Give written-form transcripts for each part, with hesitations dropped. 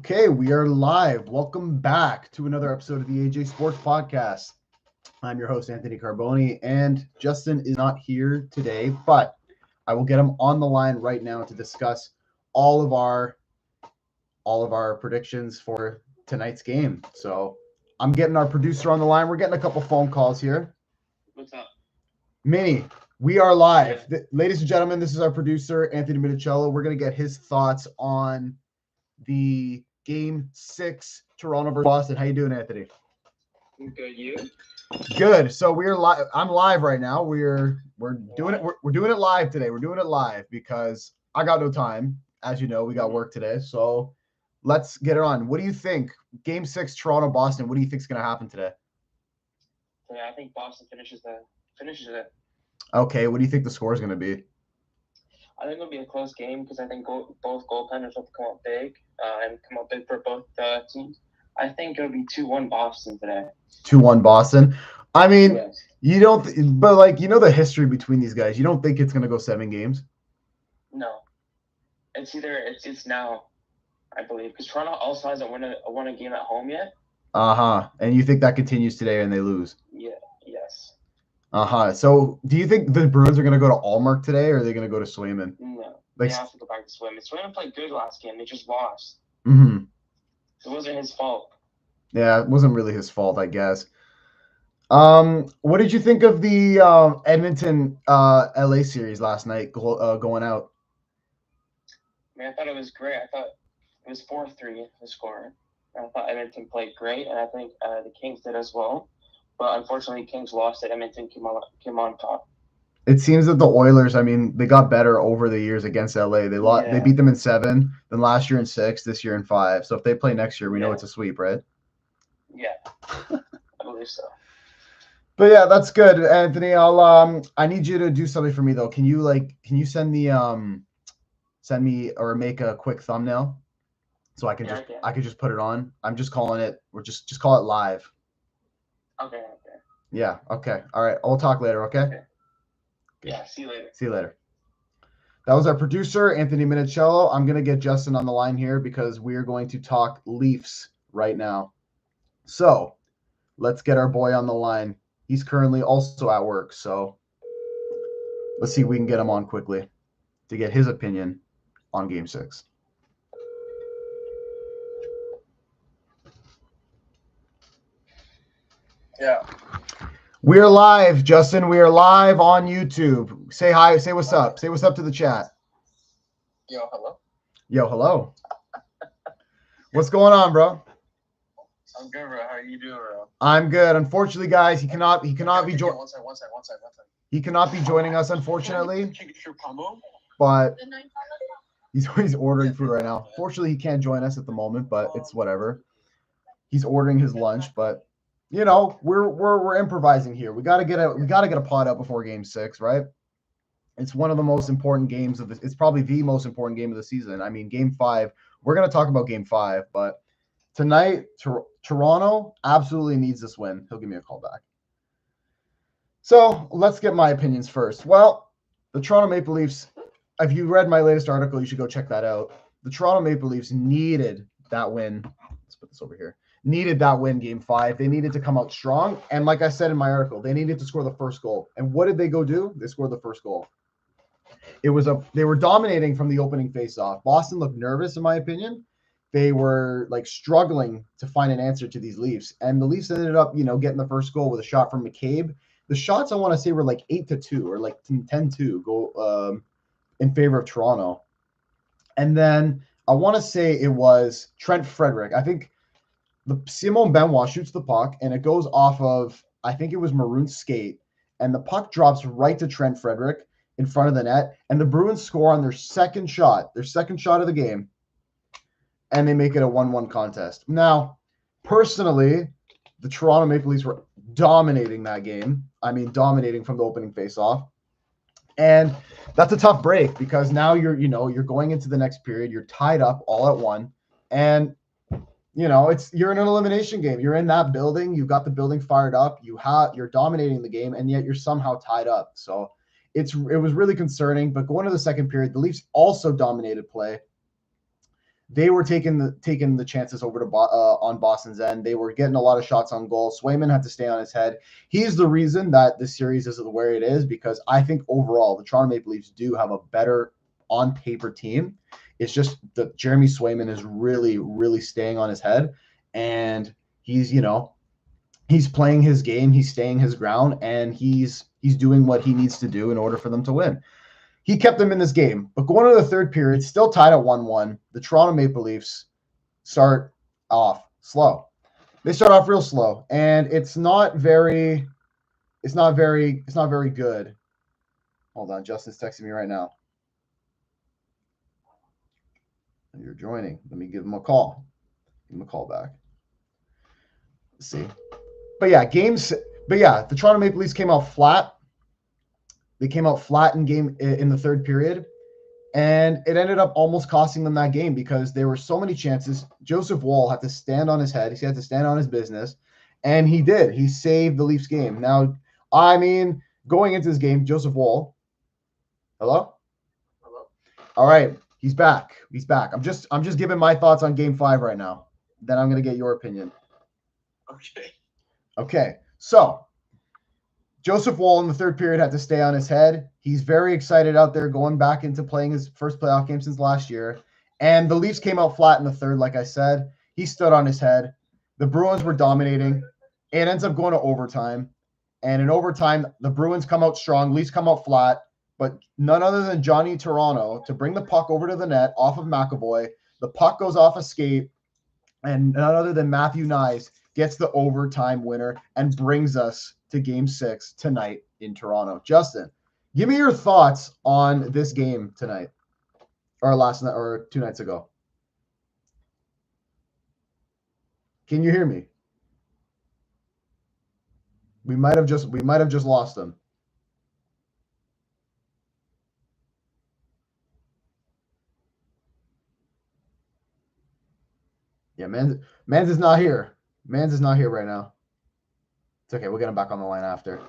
Okay, we are live. Welcome back to another episode of the AJ Sports Podcast. I'm your host, Anthony Carboni, and Justin is not here today, but I will get him on the line right now to discuss all of our predictions for tonight's game. So I'm getting our producer on the line. We're getting a couple phone calls here. What's up? Minnie, we are live. Ladies and gentlemen, this is our producer, Anthony Minicello. We're going to get his thoughts on the Game 6, Toronto versus Boston. How you doing, Anthony? I'm good. You? Good. So we're live. I'm live right now. We're doing it. We're doing it live today. We're doing it live because I got no time. As you know, we got work today. So let's get it on. What do you think? Game 6, Toronto Boston. What do you think is going to happen today? Yeah, I think Boston finishes it. Okay. What do you think the score is going to be? I think it'll be a close game because I think both goaltenders will come up big and come up big for both teams. I think it'll be 2-1 Boston today. 2-1 Boston. I mean, Yes. you don't, but like, you know the history between these guys. You don't think it's going to go 7 games? No. It's now, I believe, because Toronto also hasn't won a game at home yet. And you think that continues today and they lose? Yeah. Yes. So do you think the Bruins are going to go to Allmark today, or are they going to go to Swayman? No. Like, they have to go back to Swayman. Swayman played good last game. They just lost. Mm-hmm. It wasn't his fault. Yeah, it wasn't really his fault, I guess. What did you think of the Edmonton LA series last night going out? I mean, I thought it was great. I thought it was 4-3 the score. I thought Edmonton played great, and I think the Kings did as well. But unfortunately, Kings lost and Edmonton came on top. It seems that the Oilers, I mean, they got better over the years against LA. They beat them in 7, then last year in 6, this year in 5. So if they play next year, we know it's a sweep, right? Yeah, I believe so. But yeah, that's good, Anthony. I need you to do something for me though. Can you send me or make a quick thumbnail so I can just put it on. I'm just calling it. We're just call it live. Okay. Yeah. Okay. All right. We'll talk later. Okay. Yeah. See you later. See you later. That was our producer, Anthony Minicello. I'm gonna get Justin on the line here because we are going to talk Leafs right now. So let's get our boy on the line. He's currently also at work, so let's see if we can get him on quickly to get his opinion on Game 6. Yeah. We're live, Justin. We are live on YouTube. Say hi. Say what's up. Say what's up to the chat. Yo, hello. Yo, hello. What's going on, bro? I'm good, bro. How are you doing, bro? I'm good. Unfortunately, guys, he cannot be joining. One second. He cannot be joining us, unfortunately. But he's ordering food right now. Fortunately, he can't join us at the moment, but it's whatever. He's ordering his lunch, but you know, we're improvising here. We gotta get a pod out before Game 6, right? It's one of the most important games of this. It's probably the most important game of the season. I mean, Game 5. We're gonna talk about Game 5, but tonight, Toronto absolutely needs this win. He'll give me a call back. So let's get my opinions first. Well, the Toronto Maple Leafs. If you read my latest article, you should go check that out. The Toronto Maple Leafs needed that win. Let's put this over here. Needed that win Game 5. They needed to come out strong. And like I said in my article, they needed to score the first goal. And what did they go do? They scored the first goal. They were dominating from the opening faceoff. Boston looked nervous, in my opinion. They were like struggling to find an answer to these Leafs. And the Leafs ended up, getting the first goal with a shot from McCabe. The shots I want to say were like 8-2 or like 10-2 goal in favor of Toronto. And then I want to say it was Trent Frederick. I think Simon Benoit shoots the puck, and it goes off of, I think it was Maroon's skate, and the puck drops right to Trent Frederick in front of the net, and the Bruins score on their second shot of the game, and they make it a 1-1 contest. Now, personally, the Toronto Maple Leafs were dominating that game. I mean, dominating from the opening faceoff. And that's a tough break because now you're going into the next period. You're tied up all at 1, and you're in an elimination game. You're in that building. You've got the building fired up. You're dominating the game, and yet you're somehow tied up. So it was really concerning. But going to the second period, the Leafs also dominated play. they were taking the chances over to on Boston's end. They were getting a lot of shots on goal. Swayman had to stay on his head. He's the reason that this series is where it is, because I think overall the Toronto Maple Leafs do have a better on paper team. It's just that Jeremy Swayman is really, really staying on his head, and he's playing his game, he's staying his ground, and he's doing what he needs to do in order for them to win. He kept them in this game, but going into the third period, still tied at 1-1. The Toronto Maple Leafs start off slow. They start off real slow, and it's not very good. Hold on, Justin's texting me right now. You're joining. Let me give him a call. Give him a call back. Let's see. But yeah, the Toronto Maple Leafs came out flat. They came out flat in the third period, and it ended up almost costing them that game because there were so many chances. Joseph Woll had to stand on his head. He had to stand on his business, and he did. He saved the Leafs game. Now, I mean, going into this game, Joseph Woll. Hello? All right, he's back. I'm just giving my thoughts on Game 5 right now. Then I'm gonna get your opinion. Okay. So Joseph Woll in the third period had to stay on his head. He's very excited out there going back into playing his first playoff game since last year. And the Leafs came out flat in the third, like I said. He stood on his head. The Bruins were dominating. It ends up going to overtime. And in overtime, the Bruins come out strong. Leafs come out flat. But none other than Johnny Toronto to bring the puck over to the net off of McAvoy. The puck goes off a skate. And none other than Matthew Nyes gets the overtime winner and brings us to Game 6 tonight in Toronto. Justin, give me your thoughts on this game tonight, or last night, or 2 nights ago. Can you hear me? We might have just lost him. Yeah, Mans is not here. Mans is not here right now. It's okay. We'll get him back on the line after.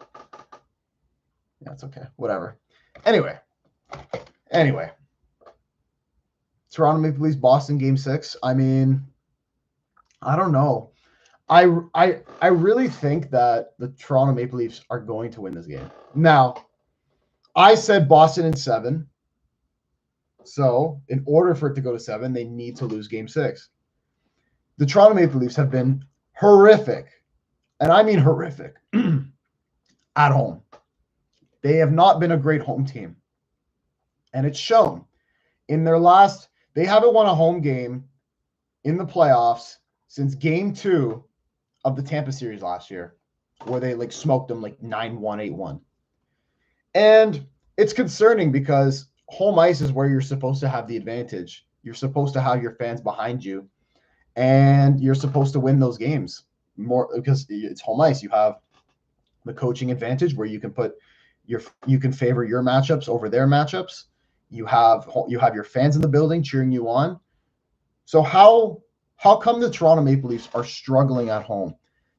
Yeah, it's okay. Whatever. Anyway. Toronto Maple Leafs, Boston Game 6. I mean, I don't know. I really think that the Toronto Maple Leafs are going to win this game. Now, I said Boston in 7. So, in order for it to go to 7, they need to lose Game 6. The Toronto Maple Leafs have been horrific, and I mean horrific, at home. They have not been a great home team, and it's shown. They haven't won a home game in the playoffs since Game 2 of the Tampa series last year, where they smoked them 9-1, 8-1. And it's concerning because home ice is where you're supposed to have the advantage. You're supposed to have your fans behind you, and you're supposed to win those games more because it's home ice. You have the coaching advantage where you can favor your matchups over their matchups. You have your fans in the building cheering you on. So how come the Toronto Maple Leafs are struggling at home?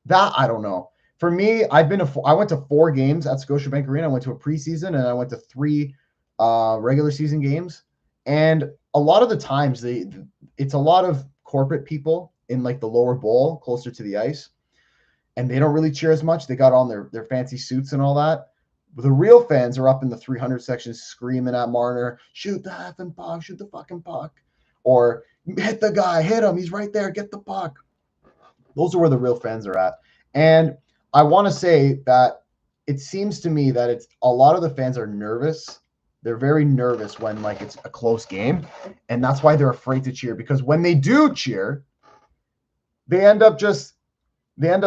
That I don't know. For me, I went to 4 games at Scotiabank Arena. I went to a preseason and I went to 3 regular season games. And a lot of the times it's a lot of corporate people in the lower bowl closer to the ice, and they don't really cheer as much. They got on their fancy suits and all that. But the real fans are up in the 300 section screaming at Marner, shoot the effing puck, shoot the fucking puck, or hit the guy, hit him, he's right there, get the puck. Those are where the real fans are at. And I want to say that it seems to me that it's a lot of the fans are nervous. They're very nervous when it's a close game, and that's why they're afraid to cheer, because when they do cheer, they end up just failing.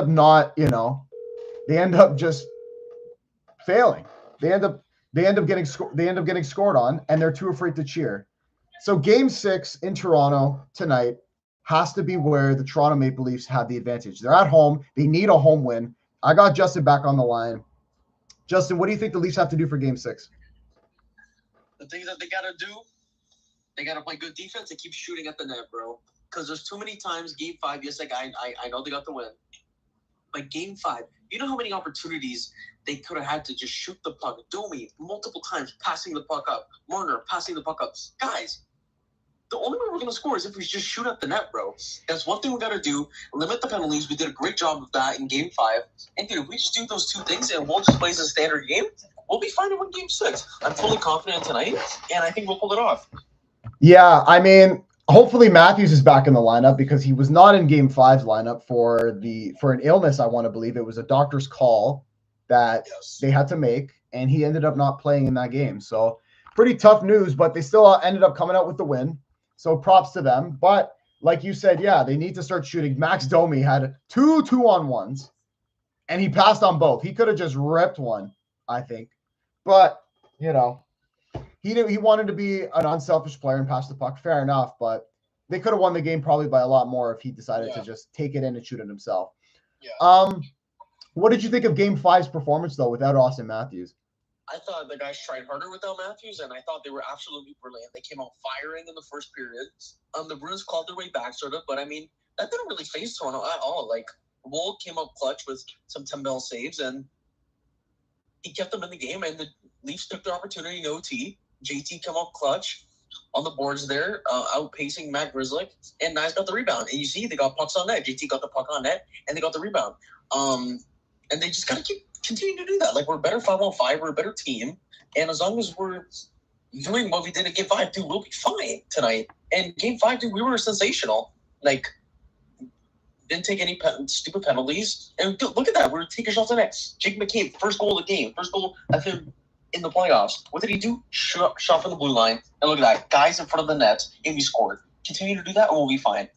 They end up getting scored on, and they're too afraid to cheer. So Game 6 in Toronto tonight has to be where the Toronto Maple Leafs have the advantage. They're at home. They need a home win. I got Justin back on the line. Justin, what do you think the Leafs have to do for Game 6? The things that they got to do, they got to play good defense and keep shooting at the net, bro. Because there's too many times, Game 5, yes, I know they got the win. But Game 5, you know how many opportunities they could have had to just shoot the puck? Domi, multiple times, passing the puck up. Marner, passing the puck up. Guys, the only way we're going to score is if we just shoot at the net, bro. That's one thing we got to do. Limit the penalties. We did a great job of that in Game 5. And, dude, if we just do those two things and we'll just play as a standard game, we'll be fine to win Game 6. I'm fully confident tonight, and I think we'll pull it off. Yeah, I mean, hopefully Matthews is back in the lineup because he was not in Game 5's lineup for an illness, I want to believe. It was a doctor's call that they had to make, and he ended up not playing in that game. So pretty tough news, but they still ended up coming out with the win. So props to them. But like you said, yeah, they need to start shooting. Max Domi had 2 2-on-1s, and he passed on both. He could have just ripped one, I think. But, you know, he wanted to be an unselfish player and pass the puck. Fair enough, but they could have won the game probably by a lot more if he decided to just take it in and shoot it himself. Yeah. What did you think of Game 5's performance, though, without Austin Matthews? I thought the guys tried harder without Matthews, and I thought they were absolutely brilliant. They came out firing in the first period. The Bruins clawed their way back, sort of, but I mean, that didn't really phase Toronto at all. Like, Wold came up clutch with some Tembel saves, and he kept them in the game, and the Leafs took their opportunity in OT. JT come up clutch on the boards there, outpacing Matt Grzelcyk, and Nice got the rebound. And you see, they got pucks on net. JT got the puck on net, and they got the rebound. And they just got to continue to do that. Like, we're a better 5-on-5. We're a better team. And as long as we're doing what we did in Game 5, dude, we'll be fine tonight. And Game 5, dude, we were sensational. Like, didn't take any stupid penalties. And dude, look at that. We were taking shots on net. Jake McCabe, first goal of the game. First goal of him in the playoffs. What did he do? Shot from the blue line. And look at that. Guys in front of the net, and we scored. Continue to do that, and we'll be fine.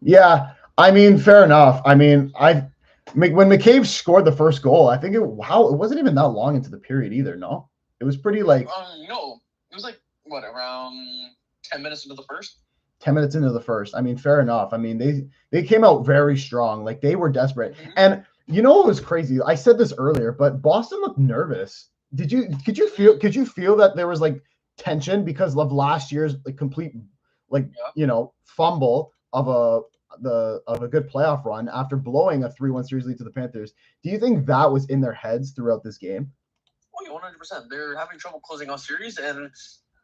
Yeah, I mean, fair enough. I mean, when McCabe scored the first goal, I think it wasn't even that long into the period either, no? It was pretty like... No. It was like, what, around 10 minutes into the first? 10 minutes into the first. I mean, fair enough. I mean, they came out very strong. Like, they were desperate. Mm-hmm. And you know what was crazy? I said this earlier, but Boston looked nervous. Could you feel that there was like tension because of last year's like complete fumble of a good playoff run after blowing a 3-1 series lead to the Panthers? Do you think that was in their heads throughout this game? Oh, yeah, 100%. They're having trouble closing out series, and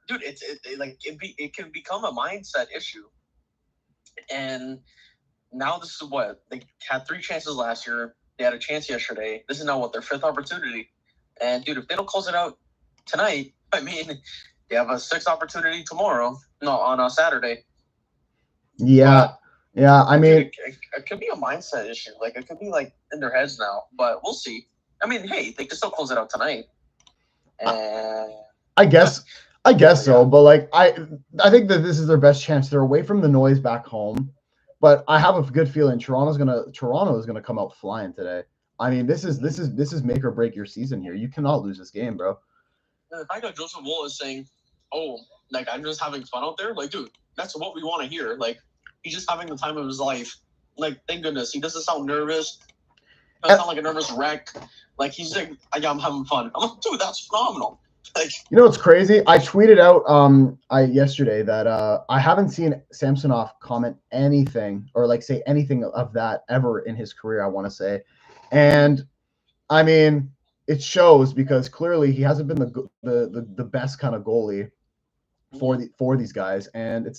dude, it can become a mindset issue. And now this is what they had 3 chances last year. They had a chance yesterday. This is now their 5th opportunity. And dude, if they don't close it out tonight, I mean, they have a 6th opportunity tomorrow. No, on a Saturday. Yeah. Yeah, I mean, it could be a mindset issue. Like, it could be like in their heads now, but we'll see. I mean, hey, they can still close it out tonight. And I guess so. But like, I think that this is their best chance. They're away from the noise back home, but I have a good feeling Toronto is gonna come out flying today. I mean, this is make or break your season here. You cannot lose this game, bro. I got Joseph Woll is saying, "Oh, like I'm just having fun out there." Like, dude, that's what we want to hear. Like, he's just having the time of his life. Like, thank goodness. He doesn't sound nervous. He doesn't sound like a nervous wreck. Like, he's like, I'm having fun. I'm like, dude, that's phenomenal. Like, you know what's crazy? I tweeted out yesterday that I haven't seen Samsonov comment anything or like say anything of that ever in his career, I want to say. And I mean, it shows because clearly he hasn't been the best kind of goalie for these guys, and it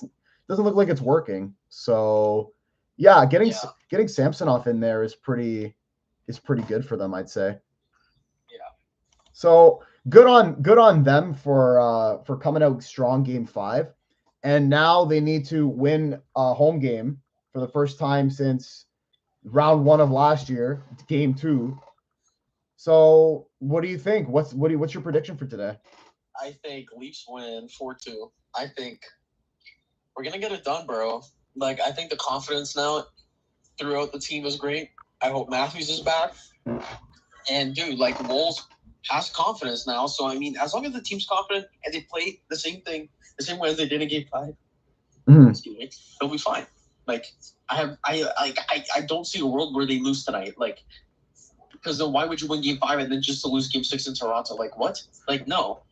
doesn't look like it's working. So yeah, getting Samsonov in there is pretty good for them, I'd say. Yeah. So good on them for coming out strong Game 5, and now they need to win a home game for the first time since round 1 of last year, Game 2. So what do you think? What's your prediction for today? I think Leafs win 4-2. I think we're gonna get it done, bro. Like, I think the confidence now throughout the team is great. I hope Matthews is back. And dude, like, Wolves has confidence now. So I mean, as long as the team's confident and they play the same way as they did in Game 5, excuse me, they'll be fine. Like, I don't see a world where they lose tonight. Like, because then why would you win Game 5 and then just to lose Game 6 in Toronto? Like, what? Like, no,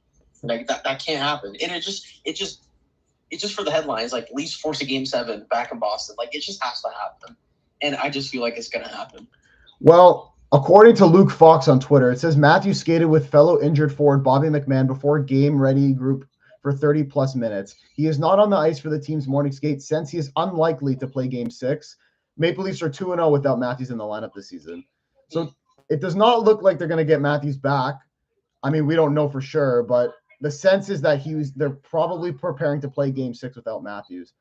like that can't happen. And it's just for the headlines. Like, Leafs force a Game 7 back in Boston. Like, it just has to happen. And I just feel like it's gonna happen. Well, according to Luke Fox on Twitter, it says Matthews skated with fellow injured forward Bobby McMahon before game ready group for 30-plus minutes. He is not on the ice for the team's morning skate since he is unlikely to play Game 6. Maple Leafs are 2-0 without Matthews in the lineup this season. So it does not look like they're going to get Matthews back. I mean, we don't know for sure, but the sense is that they're probably preparing to play Game 6 without Matthews.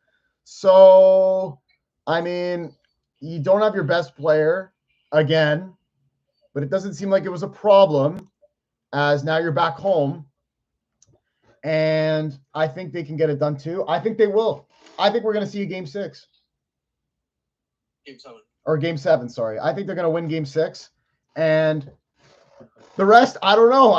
So, I mean, you don't have your best player again, but it doesn't seem like it was a problem as now you're back home. And I think they can get it done too. I think they will. I think we're going to see a Game 6. Game 7. Or Game 7, sorry. I think they're going to win Game 6. And the rest, I don't know.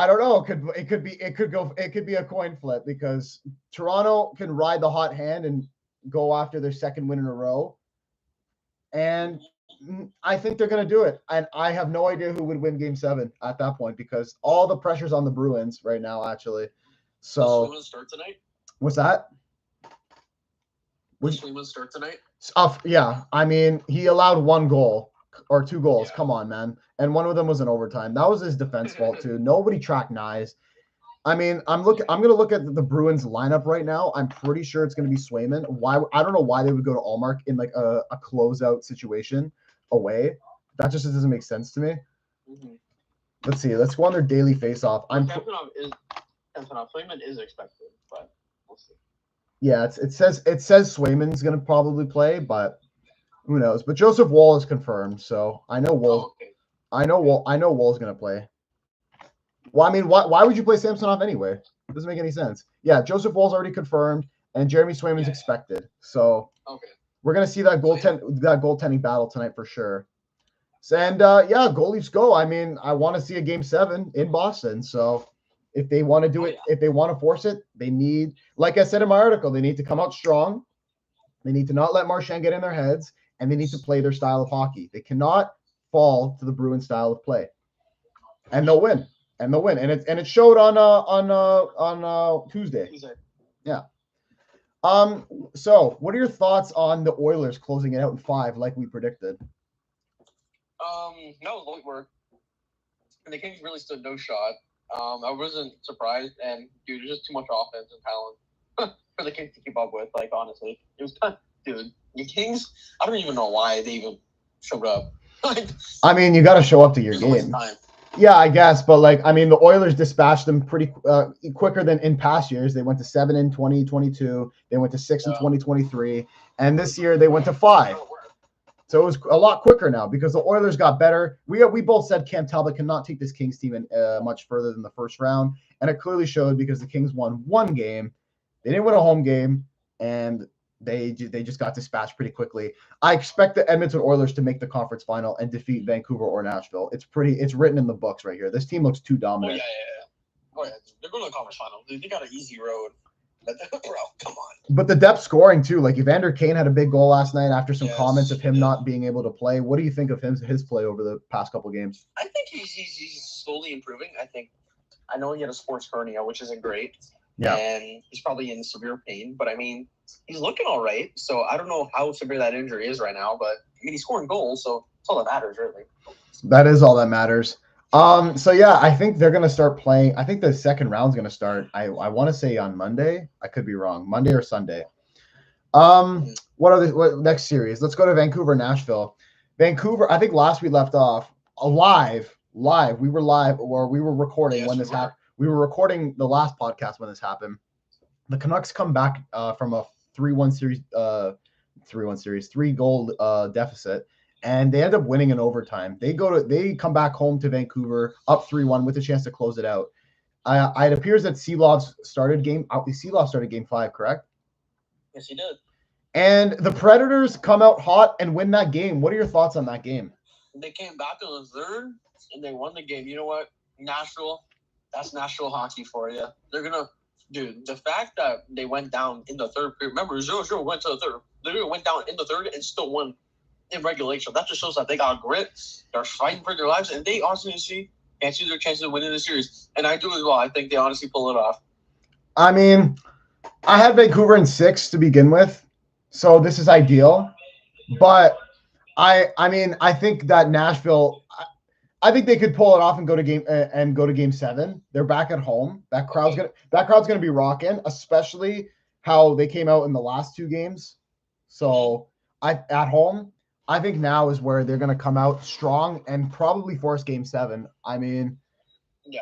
It could be a coin flip because Toronto can ride the hot hand and go after their second win in a row. And I think they're going to do it. And I have no idea who would win Game 7 at that point because all the pressure's on the Bruins right now, actually. So, Does Swayman start tonight? What's that? Does Swayman start tonight? Yeah. I mean, he allowed 1 goal or 2 goals. Yeah. Come on, man. And one of them was an overtime. That was his defense fault, too. Nobody tracked Nyes. I mean, I'm going to look at the Bruins lineup right now. I'm pretty sure it's going to be Swayman. I don't know why they would go to Allmark in like a closeout situation away. That just doesn't make sense to me. Mm-hmm. Let's see. Let's go on their daily face-off. Swayman is expected, but we'll see. Yeah, it says Swayman's going to probably play, but who knows? But Joseph Woll is confirmed, so I know Woll. Oh, okay. I know Woll's going to play. Well, I mean, why would you play Samsonov anyway? It doesn't make any sense. Yeah, Joseph Woll's already confirmed, and Jeremy Swayman's expected. So we're gonna see that goaltending battle tonight for sure. And go Leafs go. I mean, I want to see a Game 7 in Boston. So if they want to do it, if they want to force it, they need, like I said in my article, they need to come out strong. They need to not let Marchand get in their heads, and they need to play their style of hockey. They cannot fall to the Bruins style of play, and they'll win. And it showed on Tuesday. Yeah. So what are your thoughts on the Oilers closing it out in 5 like we predicted? That was light work. And the Kings really stood no shot. I wasn't surprised, and dude, there's just too much offense and talent for the Kings to keep up with. Like honestly, it was tough, dude. The Kings, I don't even know why they even showed up. I mean, you got to show up to your game. Yeah, I guess, but I mean, the Oilers dispatched them pretty quicker than in past years. They went to 7 in 2022. They went to 6 in 2023, and this year they went to 5. So it was a lot quicker now because the Oilers got better. We both said Cam Talbot cannot take this Kings team much further than the first round, and it clearly showed because the Kings won 1 game. They didn't win a home game, and they just got dispatched pretty quickly. I expect the Edmonton Oilers to make the conference final and defeat Vancouver or Nashville. It's written in the books right here. This team looks too dominant. Oh yeah. They're going to the conference final. They got an easy road. Bro, come on. But the depth scoring too. Like Evander Kane had a big goal last night after some comments of him not being able to play. What do you think of his play over the past couple games? I think he's slowly improving. I know he had a sports hernia, which isn't great. Yeah. And he's probably in severe pain, but I mean, he's looking all right. So I don't know how severe that injury is right now, but I mean, he's scoring goals, so that's all that matters, really. That is all that matters. So yeah, I think they're gonna start playing. I think the second round's gonna start. I want to say on Monday. I could be wrong. Monday or Sunday. What next series? Let's go to Vancouver, Nashville. Vancouver. I think last we left off live. We were live, or we were recording when this happened. We were recording the last podcast when this happened. The Canucks come back from a 3-1 series, 3-goal deficit, and they end up winning in overtime. They come back home to Vancouver up 3-1 with a chance to close it out. It appears that Seelov started game 5, correct? Yes, he did. And the Predators come out hot and win that game. What are your thoughts on that game? They came back in the third and they won the game. You know what? Nashville. That's Nashville hockey for you. They're going to – dude, the fact that they went down in the third period – remember, 0-0 went to the third. They went down in the third and still won in regulation. That just shows that they got grit. They're fighting for their lives, and they honestly can't see their chances of winning the series. And I do as well. I think they honestly pull it off. I mean, I had Vancouver in 6 to begin with, so this is ideal. But, I mean, I think that Nashville – I think they could pull it off and go to game 7. They're back at home. That crowd's gonna be rocking, especially how they came out in the last 2 games. So at home, I think now is where they're gonna come out strong and probably force game 7. I mean, Yeah.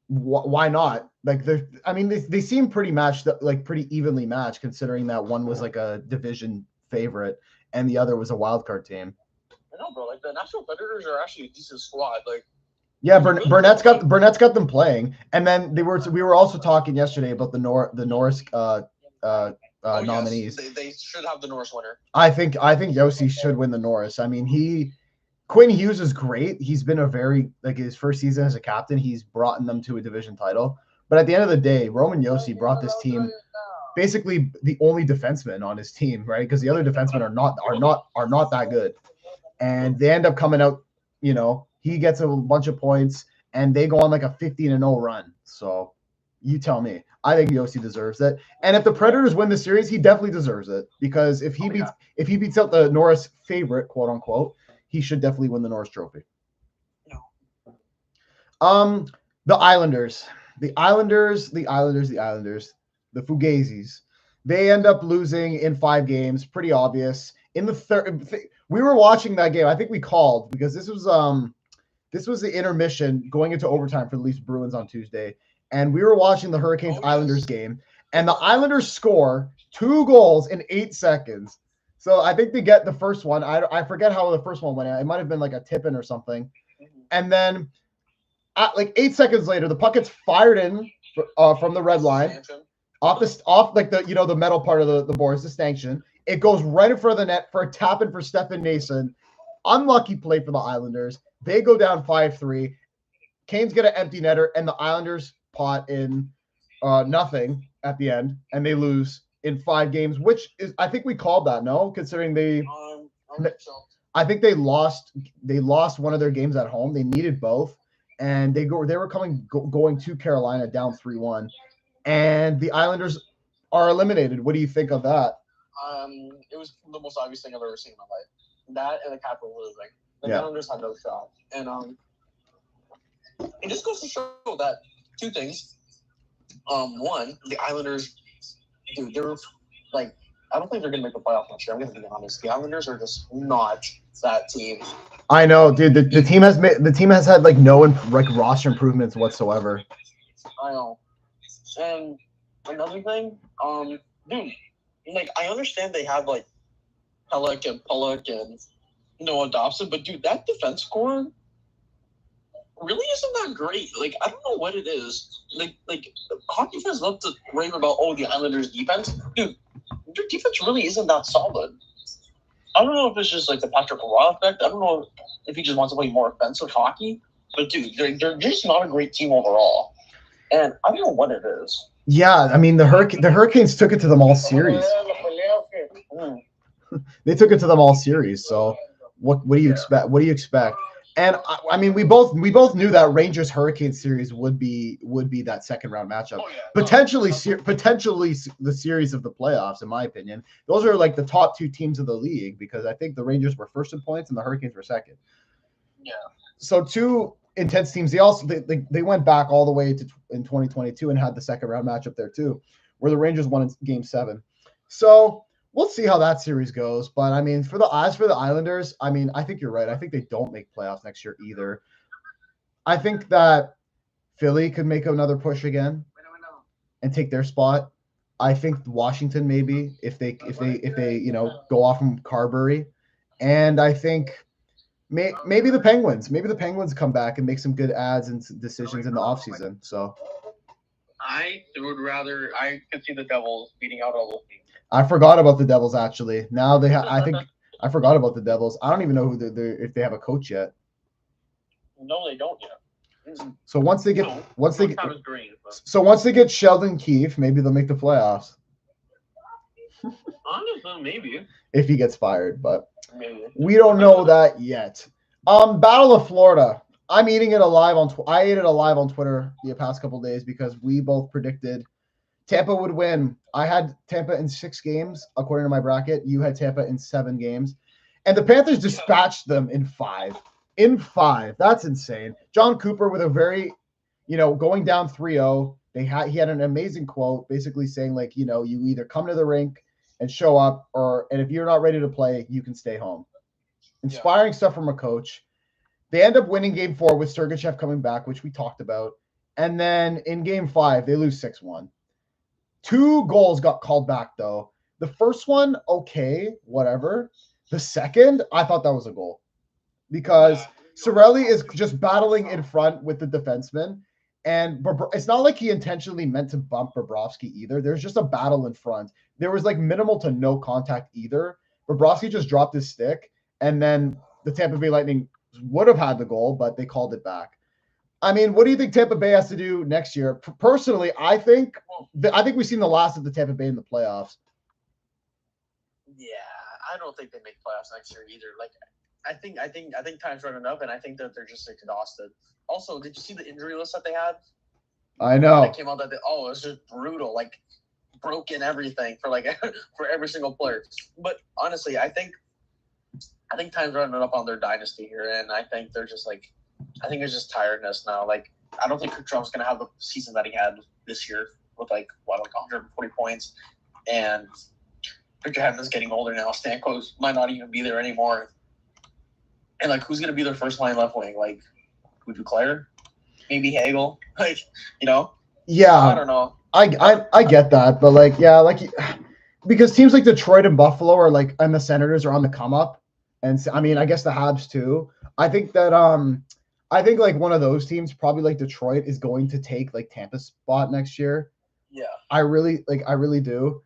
Why not? Like they seem pretty matched, like pretty evenly matched, considering that one was like a division favorite and the other was a wild card team. I know, bro. Like the Nashville Predators are actually a decent squad. Like, yeah, Burnett's got them playing, and then we were also talking yesterday about the Norris nominees. Yes. They should have the Norris winner. I think Yossi should win the Norris. I mean, Quinn Hughes is great. He's been his first season as a captain, he's brought them to a division title. But at the end of the day, Roman Yossi brought this team basically the only defenseman on his team, right? Because the other defensemen are not that good. And they end up coming out, he gets a bunch of points and they go on like a 15-0 run. So you tell me. I think Yossi deserves it. And if the Predators win the series, he definitely deserves it, because if he beats out the Norris favorite, quote unquote, he should definitely win the Norris Trophy. No. The Islanders, the Fugazis, they end up losing in 5 games. Pretty obvious. In the third, we were watching that game. I think we called because this was the intermission going into overtime for the Leafs Bruins on Tuesday, and we were watching the Hurricanes Islanders game, and the Islanders score 2 goals in 8 seconds. So I think they get the first one. I forget how the first one went. It might have been like a tip-in or something. And then like 8 seconds later, the puck gets fired in from the red line, off the metal part of the boards, the stanchion. It goes right in front of the net for a tap-in for Stefan Nason. Unlucky play for the Islanders. They go down 5-3. Kane's get an empty netter, and the Islanders pot in nothing at the end, and they lose in 5 games, which is, I think we called that, no? Considering I think they lost one of their games at home. They needed both, and they were going to Carolina down 3-1, and the Islanders are eliminated. What do you think of that? It was the most obvious thing I've ever seen in my life. That and the Capitals losing. The Islanders had no shot. And it just goes to show that 2 things. One, the Islanders, dude, they're like, I don't think they're gonna make the playoffs next year. I'm gonna be honest. The Islanders are just not that team. I know, dude. The team has had like no roster improvements whatsoever. I know. And another thing, dude, like I understand they have like Pellick and Noah Dobson, but dude, that defense core really isn't that great. Like I don't know what it is. Like hockey fans love to rave about the Islanders' defense, dude. Their defense really isn't that solid. I don't know if it's just like the Patrick Roy effect. I don't know if he just wants to play more offensive hockey. But dude, they're just not a great team overall. And I don't know what it is. Yeah, I mean the Hurricanes took it to them all series. They took it to them all series. So what do you expect? What do you expect? And I mean, we both knew that Rangers Hurricanes series would be that second round matchup. Potentially the series of the playoffs, in my opinion. Those are like the top 2 teams of the league, because I think the Rangers were first in points and the Hurricanes were second. Yeah. So 2 intense teams. They went back all the way to in 2022 and had the second round matchup there too, where the Rangers won in game 7. So we'll see how that series goes. But I mean, for the Islanders, I mean, I think you're right. I think they don't make playoffs next year either. I think that Philly could make another push again and take their spot. I think Washington maybe if they go off from Carberry, and I think maybe the Penguins. Maybe the Penguins come back and make some good adds and decisions in the offseason. So I could see the Devils beating out all those teams. I forgot about the Devils actually. Now I think I forgot about the Devils. I don't even know if they have a coach yet. No, they don't yet. So once they get Sheldon Keefe, maybe they'll make the playoffs. Honestly, maybe. If he gets fired, but maybe. We don't know that yet. Battle of Florida. I ate it alive on Twitter the past couple of days because we both predicted Tampa would win. I had Tampa in 6 games, according to my bracket. You had Tampa in 7 games. And the Panthers dispatched them in 5. in 5. That's insane. John Cooper with a very, going down 3-0. He had an amazing quote basically saying, like, you either come to the rink and show up, and if you're not ready to play, you can stay home. Inspiring stuff from a coach. They end up winning game 4 with Sergachev coming back, which we talked about. And then in game 5, they lose 6-1. 2 goals got called back, though. The first one, okay, whatever. The second, I thought that was a goal. Because Cirelli is just battling in front with the defenseman. And it's not like he intentionally meant to bump Bobrovsky either. There's just a battle in front. There was like minimal to no contact either. Bobrovsky just dropped his stick. And then the Tampa Bay Lightning would have had the goal, but they called it back. I mean, what do you think Tampa Bay has to do next year? Personally, I think we've seen the last of the Tampa Bay in the playoffs. Yeah, I don't think they make playoffs next year either. Like, I think time's running up, and I think that they're just exhausted. Also, did you see the injury list that they had? I know. It came out that it was just brutal, like broken everything for every single player. But honestly, I think time's running up on their dynasty here, and I think they're just like, I think it's just tiredness now. Like, I don't think Kucherov's gonna have the season that he had this year with like 140 points, and Victor Hedman's getting older now. Stamkos might not even be there anymore. And like, who's gonna be their first line left wing? Like, Duclair? Maybe Hagel? Like, Yeah. I don't know. I get that, but like, yeah, like, because teams like Detroit and Buffalo are like, and the Senators are on the come up, and I mean, I guess the Habs too. I think that like one of those teams, probably like Detroit, is going to take like Tampa's spot next year. Yeah. I really do.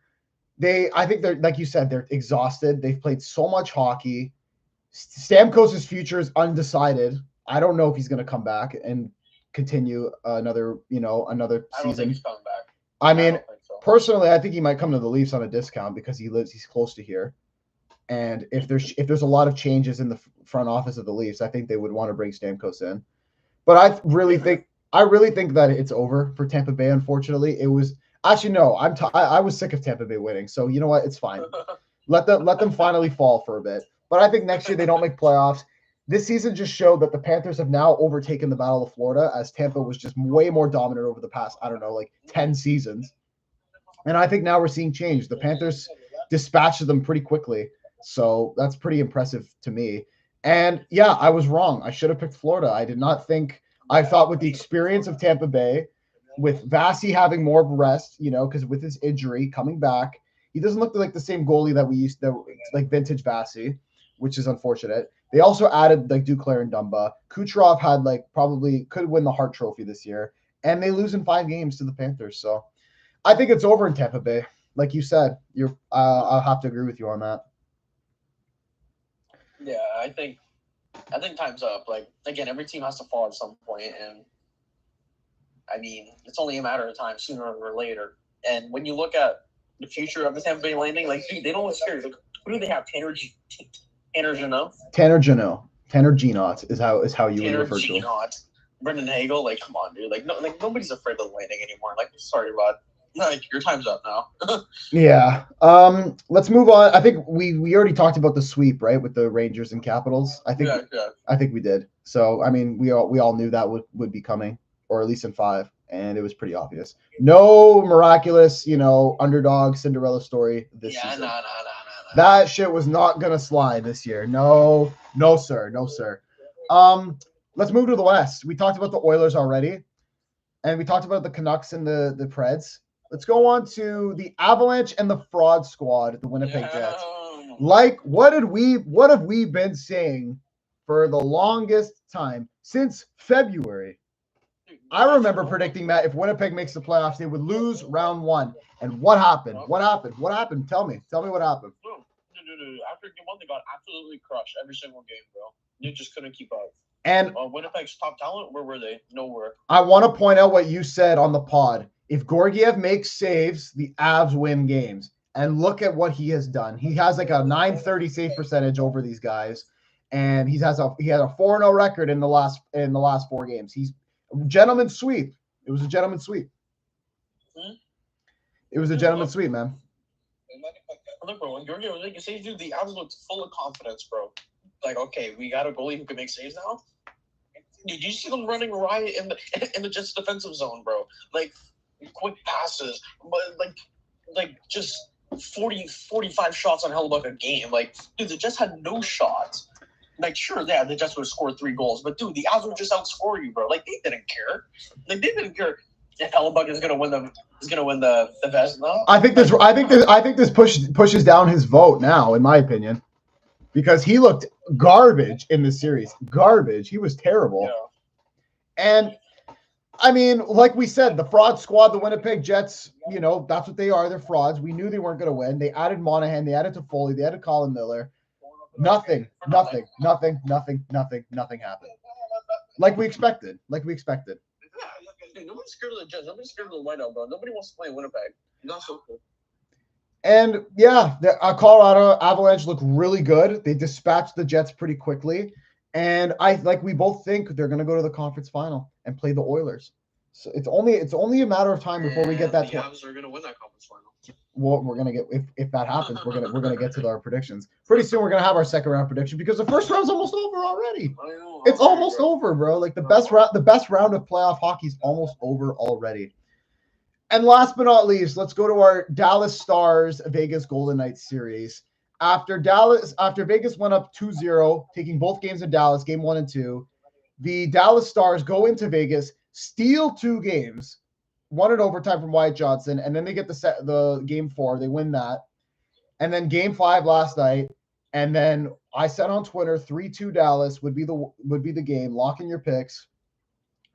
I think they're, like you said, they're exhausted. They've played so much hockey. Stamkos' future is undecided. I don't know if he's going to come back and continue another season. I don't think he's coming back. I mean, personally, I think he might come to the Leafs on a discount because he's close to here. And if there's a lot of changes in the front office of the Leafs, I think they would want to bring Stamkos in. But I really think that it's over for Tampa Bay. Unfortunately, it was actually no. I was sick of Tampa Bay winning, so you know what? It's fine. Let them finally fall for a bit. But I think next year they don't make playoffs. This season just showed that the Panthers have now overtaken the Battle of Florida, as Tampa was just way more dominant over the past, 10 seasons. And I think now we're seeing change. The Panthers dispatched them pretty quickly. So that's pretty impressive to me. And yeah, I was wrong. I should have picked Florida. I thought with the experience of Tampa Bay, with Vasi having more rest, because with his injury coming back, he doesn't look like the same goalie that we used to, like vintage Vasi, which is unfortunate. They also added like Duclair and Dumba. Kucherov had probably could win the Hart Trophy this year, and they lose in 5 games to the Panthers. So I think it's over in Tampa Bay. Like you said, I'll have to agree with you on that. Yeah, I think time's up. Like, again, every team has to fall at some point, and I mean, it's only a matter of time, sooner or later. And when you look at the future of the Tampa Bay Lightning, like, they don't look serious. Like, who do they have? Tanner Janot? Tanner Janot is how you would refer to him. Brendan Hagel, like, come on, dude. Like, nobody's afraid of the Lightning anymore. Like, sorry, bud. Like, your time's up now. Yeah. Let's move on. I think we already talked about the sweep, right, with the Rangers and Capitals. I think we did. So I mean, we all knew that would be coming, or at least in 5, and it was pretty obvious. No miraculous, underdog Cinderella story this season. No. That shit was not gonna slide this year. No, sir. Let's move to the West. We talked about the Oilers already, and we talked about the Canucks and the Preds. Let's go on to the Avalanche and the Fraud Squad, the Winnipeg Jets. Like, what have we been saying for the longest time since February? I remember predicting that if Winnipeg makes the playoffs, they would lose round 1. And what happened? What happened? Tell me what happened. Dude. After game 1, they got absolutely crushed every single game, bro. They just couldn't keep up. And Winnipeg's top talent, where were they? Nowhere. I want to point out what you said on the pod. If Georgiev makes saves, the Avs win games. And look at what he has done. He has like a .930 save percentage over these guys, and he has a 4-0 record in the last 4 games. He's a gentleman's sweep. It was a gentleman's sweep. It was a gentleman's sweep, man. Look, bro, when Georgiev was making saves, dude, the Avs looked full of confidence, bro. like, okay, we got a goalie who can make saves now. Did you see them running riot in the Jets defensive zone, bro? Like quick passes, but like just 45 shots on Hellebuck a game. Like, dude, the Jets had no shots. Like, sure, yeah, the Jets would score 3 goals, but dude, the Avs would just outscore you, bro. Like, they didn't care. Like, they didn't care if Hellebuck is gonna win the Vest. No, I think this pushes down his vote now, in my opinion, because he looked garbage in this series. Garbage. He was terrible. Yeah. And I mean, like we said, the fraud squad, the Winnipeg Jets, you know, that's what they are. They're frauds. We knew they weren't going to win. They added Monahan. They added Toffoli. They added Colin Miller. Nothing happened. Like we expected. Nobody's scared of the Jets. Nobody's scared of the whiteout, bro. Nobody wants to play in Winnipeg. Not so cool. And yeah, the Colorado Avalanche look really good. They dispatched the Jets pretty quickly. And we both think they're going to go to the conference final and play the Oilers. So it's only a matter of time before we get that. The Avs are going to win that conference final. Well, we're going to get if that happens, we're going to get to our predictions. Pretty soon we're going to have our second round prediction because the first round's almost over already. I know. It's almost over, bro. Like the best round of playoff hockey is almost over already. And last but not least, let's go to our Dallas Stars Vegas Golden Knights series. After Vegas went up 2-0, taking both games in Dallas, game 1 and 2, the Dallas Stars go into Vegas, steal 2 games, 1 in overtime from Wyatt Johnson, and then they get the game 4. They win that. And then game 5 last night, and then I said on Twitter 3-2 Dallas would be the game. Lock in your picks.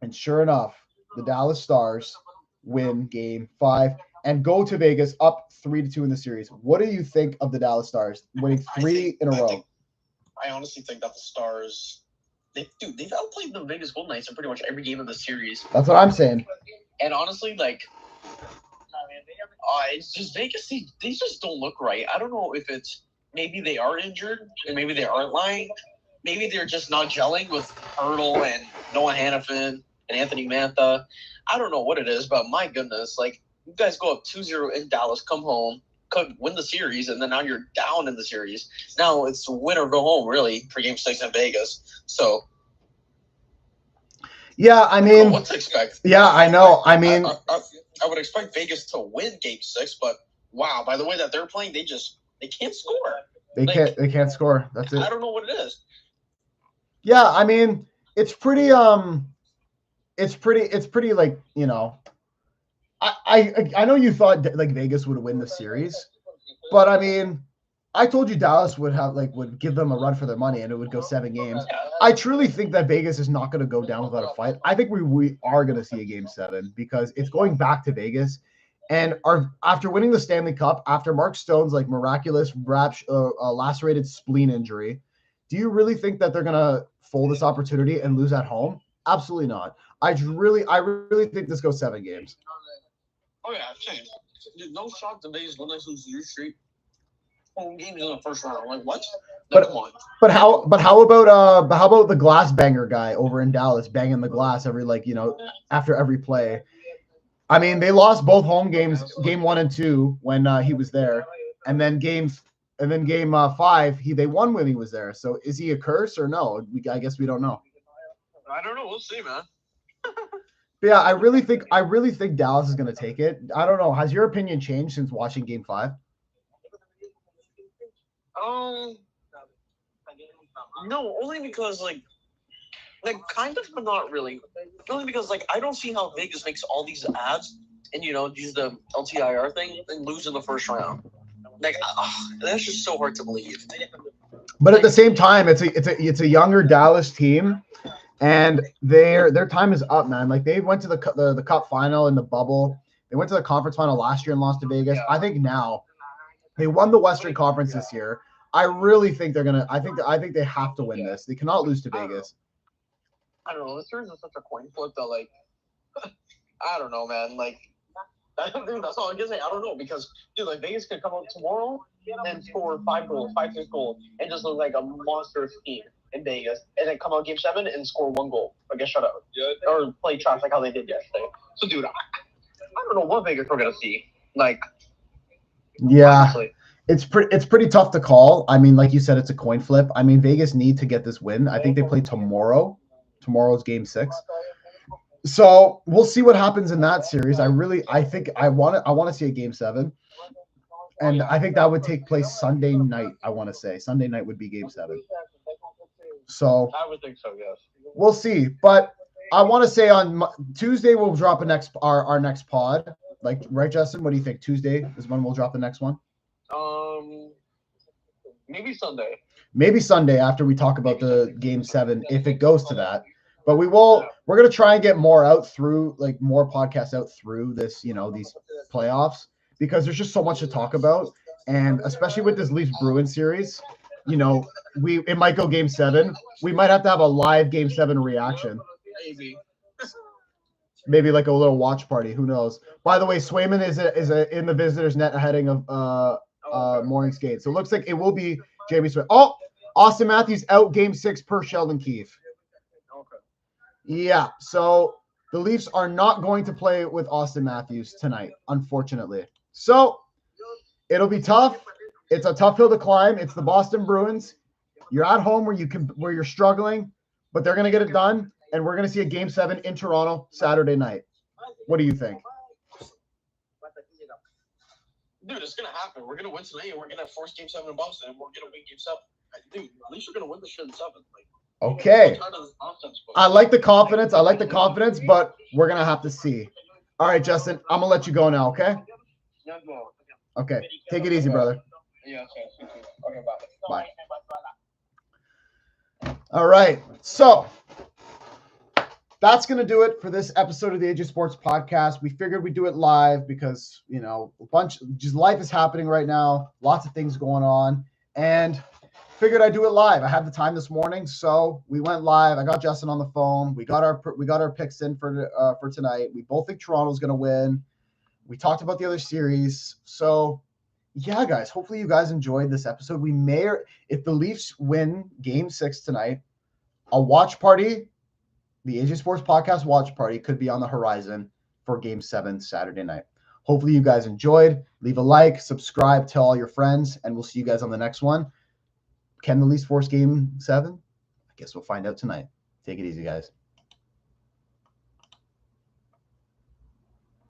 And sure enough, the Dallas Stars win game 5 and go to Vegas up 3-2 in the series. What do you think of the Dallas Stars winning 3 in a row? I honestly think that the Stars, they've outplayed the Vegas Golden Knights in pretty much every game of the series. That's what I'm saying. And honestly, like, it's just Vegas. They just don't look right. I don't know if it's maybe they are injured and maybe they aren't lying. Maybe they're just not gelling with Hurdle and Noah Hannafin and Anthony Mantha. I don't know what it is, but my goodness, like, you guys go up 2-0 in Dallas, come home, could win the series, and then now you're down in the series. Now it's win or go home, really, for Game 6 in Vegas. So, yeah, I mean, I don't know what to expect. Yeah, I know. I mean, I would expect Vegas to win Game 6, but wow, by the way that they're playing, they can't score. They can't score. That's it. I don't know what it is. Yeah, I mean, it's pretty like, you know, I know you thought like Vegas would win the series, but I mean, I told you Dallas would give them a run for their money and it would go 7 games. I truly think that Vegas is not going to go down without a fight. I think we are going to see a game 7 because it's going back to Vegas. And after winning the Stanley Cup, after Mark Stone's like miraculous lacerated spleen injury, do you really think that they're going to fold this opportunity and lose at home? Absolutely not. I really think this goes 7 games. Oh yeah, same. Dude, no shock the Vegas Golden Knights lose your streak. Home games in the first round. Like what? No, come on. But how about the glass banger guy over in Dallas banging the glass every after every play? I mean, they lost both home games, game 1 and 2 when he was there, and then game 5 they won when he was there. So is he a curse or no? I guess we don't know. I don't know. We'll see, man. But yeah, I really think Dallas is going to take it. I don't know. Has your opinion changed since watching Game 5? No, only because like kind of, but not really. Only because I don't see how Vegas makes all these ads and use the LTIR thing and lose in the first round. That's just so hard to believe. But at the same time, it's a younger Dallas team. And their time is up, man. Like they went to the Cup final in the bubble. They went to the conference final last year and lost to Vegas. I think now they won the Western Conference this year. I really think they're gonna. I think they have to win this. They cannot lose to Vegas. I don't know. This series is such a coin flip that I don't know, man. That's all I'm gonna say. I don't know because Vegas could come out tomorrow and score 5 goals, 6 goals, and just look like a monstrous team in Vegas, and then come out Game 7 and score 1 goal or get shut out, or play trash like how they did yesterday. So, dude, I don't know what Vegas we're gonna see. Yeah, honestly. It's pretty tough to call. I mean, like you said, it's a coin flip. I mean, Vegas need to get this win. I think they play tomorrow. Tomorrow's game 6. So we'll see what happens in that series. I think I want to see a game 7. And I think that would take place Sunday night. I want to say Sunday night would be game 7. So I would think so, yes. we'll see. But I want to say on Tuesday we'll drop our next pod. Like, right, Justin? What do you think? Tuesday is when we'll drop the next one. Maybe Sunday. Maybe Sunday after we talk about the game 7, if it goes to that. But we're going to try and get more podcasts out through this, these playoffs, because there's just so much to talk about. And especially with this Leafs Bruins series, it might go game 7. We might have to have a live game 7 reaction. Maybe like a little watch party. Who knows? By the way, Swayman is in the visitors net heading of morning skate. So it looks like it will be Jamie Swayman. Oh, Austin Matthews out game 6 per Sheldon Keefe. Okay. Yeah. So the Leafs are not going to play with Austin Matthews tonight, unfortunately. So it'll be tough. It's a tough hill to climb. It's the Boston Bruins. You're at home where you're struggling, but they're going to get it done. And we're going to see a game 7 in Toronto Saturday night. What do you think? Dude, it's going to happen. We're going to win tonight, and we're going to force game 7 in Boston, and we're going to win game 7. Dude, at least we're going to win the shit in 7. Okay. I like the confidence. But we're going to have to see. All right, Justin, I'm going to let you go now, okay? Okay. Take it easy, brother. Yeah, okay, Bye. All right. So that's going to do it for this episode of the AJ Sports Podcast. We figured we'd do it live because, life is happening right now. Lots of things going on. And figured I'd do it live. I had the time this morning, so we went live. I got Justin on the phone. We got our picks in for tonight. We both think Toronto's going to win. We talked about the other series. So, yeah, guys, hopefully you guys enjoyed this episode. We may, if the Leafs win game 6 tonight, a watch party, the AJ Sports Podcast watch party, could be on the horizon for game 7 Saturday night. Hopefully you guys enjoyed. Leave a like, subscribe, tell all your friends, and we'll see you guys on the next one. Can the Leafs force game 7? I guess we'll find out tonight. Take it easy, guys.